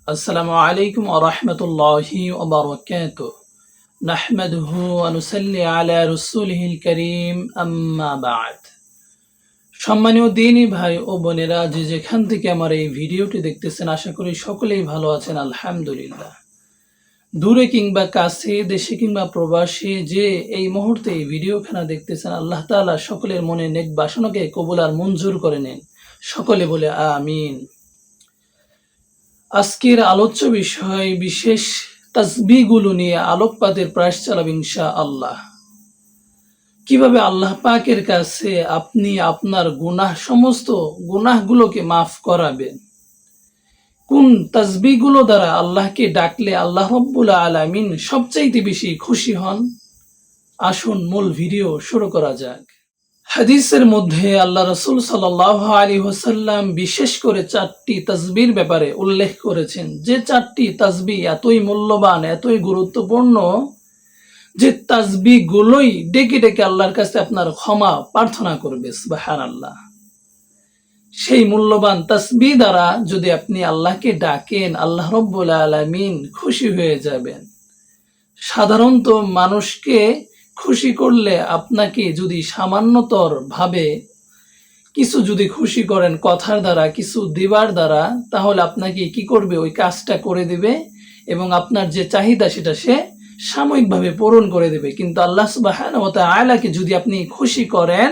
আসসালামু আলাইকুম ওয়া রাহমাতুল্লাহি ওয়া বারাকাতুহু নাহমাদুহু ওয়া নুসাল্লি আলা রাসূলিহিল কারীম আম্মা বা'দ। সম্মানীয় দ্বীনী ভাই ও বোনেরা, যে যেখান থেকে আমার এই ভিডিওটি দেখতেছেন, আশা করি সকলেই ভালো আছেন আলহামদুলিল্লাহ। দূরে কিংবা কাছে, দেশে কিংবা প্রবাসে, যে এই মুহূর্তে এই ভিডিওখানা দেখতেছেন, আল্লাহ তাআলা সকলের মনে নেক বাসনাকে কবুল আর মঞ্জুর করে নেন। সকলে বলে আমিন। আজকের আলোচ্য বিষয় বিশেষ তাসবিহগুলো নিয়ে আলোকপাতের প্রয়াস চালাব ইনশাআল্লাহ। কিভাবে আল্লাহ পাকের কাছে আপনি আপনার সমস্ত গুনাহগুলোকে মাফ করাবেন, কোন তাসবিহগুলো দ্বারা আল্লাহকে ডাকলে আল্লাহ রাব্বুল আলামিন সবচাইতে বেশি খুশি হন। আসুন মূল ভিডিও শুরু করা যাক। হাদিসের মধ্যে আল্লাহ রাসূল সাল্লাল্লাহু আলাইহি ওয়াসাল্লাম বিশেষ করে 4টি তাসবিহর ব্যাপারে উল্লেখ করেছেন, যে 4টি তাসবিহ এতই মূল্যবান, এতই গুরুত্বপূর্ণ, যে তাসবিহগুলোই ডেকে ডেকে আল্লাহর কাছে আপনার ক্ষমা প্রার্থনা করবে। সুবহানাল্লাহ। সেই মূল্যবান তাসবিহ দ্বারা যদি আপনি আল্লাহকে ডাকেন, আল্লাহ রাব্বুল আলামিন খুশি হয়ে যাবেন। সাধারণত মানুষকে খুশি করলে আপনাকে যদি সামান্যতর ভাবে কিছু যদি খুশি করেন কথার দ্বারা, কিছু দিবার দ্বারা, তাহলে আপনাকে কি করবে, ওই কাজটা করে দিবে এবং আপনার যে চাহিদা সেটা সে সাময়িকভাবে পূরণ করে দেবে। কিন্তু আল্লাহ সুবহানাহু ওয়া তাআলাকে যদি আপনি খুশি করেন,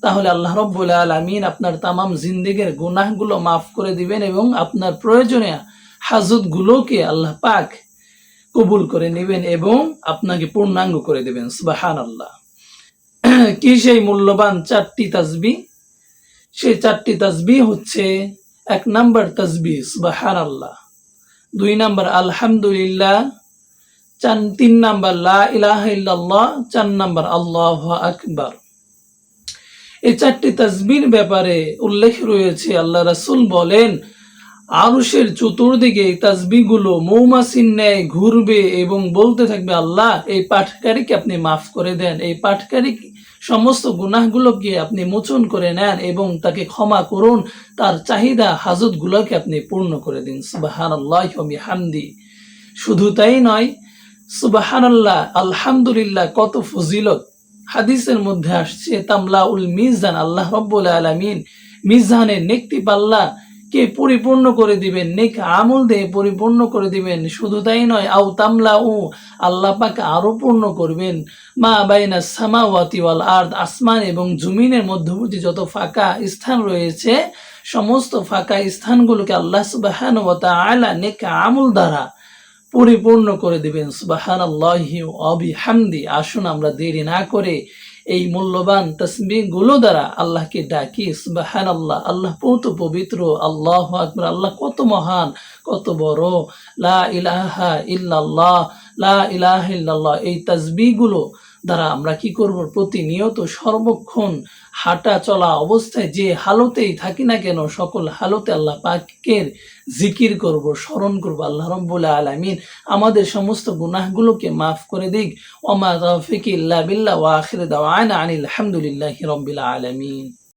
তাহলে আল্লাহ রাব্বুল আলামিন আপনার তামাম জিন্দেগীর গুনাহগুলো মাফ করে দিবেন এবং আপনার প্রয়োজনীয় হাজতগুলোকে আল্লাহ পাক কবুল করে নেবেন এবং আপনাকে পূর্ণাঙ্গ করে দেবেন। সুবহানাল্লাহ। কি সেই মূল্যবান 4টি তাসবিহ? সেই 4টি তাসবিহ হচ্ছে: 1 নাম্বার তাসবিহ সুবহানাল্লাহ, 2 নাম্বার আলহামদুলিল্লাহ, 3 নাম্বার লা ইলাহা ইল্লাল্লাহ, 4 নাম্বার আল্লাহু আকবার। এই 4টি তাসবিহর ব্যাপারে উল্লেখ রয়েছে, আল্লাহ রাসূল বলেন, আরশের চতুর্দিকে এই তাসবিহগুলো মৌমাছির ন্যায় ঘুরবে এবং বলতে থাকবে, আল্লাহ এই পাঠকারীকে আপনি মাফ করে দেন, এই পাঠকারী সমস্ত গুনাহগুলোকে আপনি মোচন করে নেন এবং তাকে ক্ষমা করুন, তার চাহিদা হাজতগুলোকে আপনি পূর্ণ করে দিন। সুবহানাল্লাহি ওয়া বিহামদি। শুধু তাই নয়, সুবহানাল্লাহ আলহামদুলিল্লাহ কত ফজিলত। হাদিসের মধ্যে আসছে, তামলাউল মিজান, আল্লাহ রাব্বুল আলামিন মিজানের নেকি পাল্লা কে পরিপূর্ণ করে দিবেন, নেক আমল দিয়ে পরিপূর্ণ করে দিবেন। শুধু তাই নয়, আও তামলাউ, আল্লাহ পাক আরো পূর্ণ করবেন মা বাইনা সামাওয়াতি ওয়াল আরদ, আসমান এবং জমিনের মধ্যবর্তী যত ফাঁকা স্থান রয়েছে, সমস্ত ফাঁকা স্থানগুলোকে আল্লাহ সুবহানাহু ওয়া তাআলা নেক আমল দ্বারা পরিপূর্ণ করে দিবেন। সুবহানাল্লাহি ওয়া বিহামদি। আসুন আমরা দেরি না করে এই মূল্যবান তাসবিহগুলো দ্বারা আল্লাহকে ডাকি। সুবহানাল্লাহ, আল্লাহ পবিত্র, আল্লাহু আকবার, আল্লাহ কত মহান, কত বড়। লা ইলাহা ইল্লাল্লাহ, লা ইলাহা ইল্লাল্লাহ, এই তাসবিহগুলো দ্বারা আমরা কি করব, প্রতিনিয়ত সর্বক্ষণ হাঁটা চলা অবস্থায় যে হালতেই থাকি না কেন, সকল হালতে আল্লাহ পাকের জিকির করব, স্মরণ করব। আল্লাহ রাব্বুল আলামিন আমাদের সমস্ত গুনাহগুলোকে মাফ করে দিক। ওয়া মা তাওফীকি ইল্লা বিল্লাহ ওয়া আখিরু দাওয়ানা আনিল হামদুলিল্লাহি রাব্বিল আলামিন।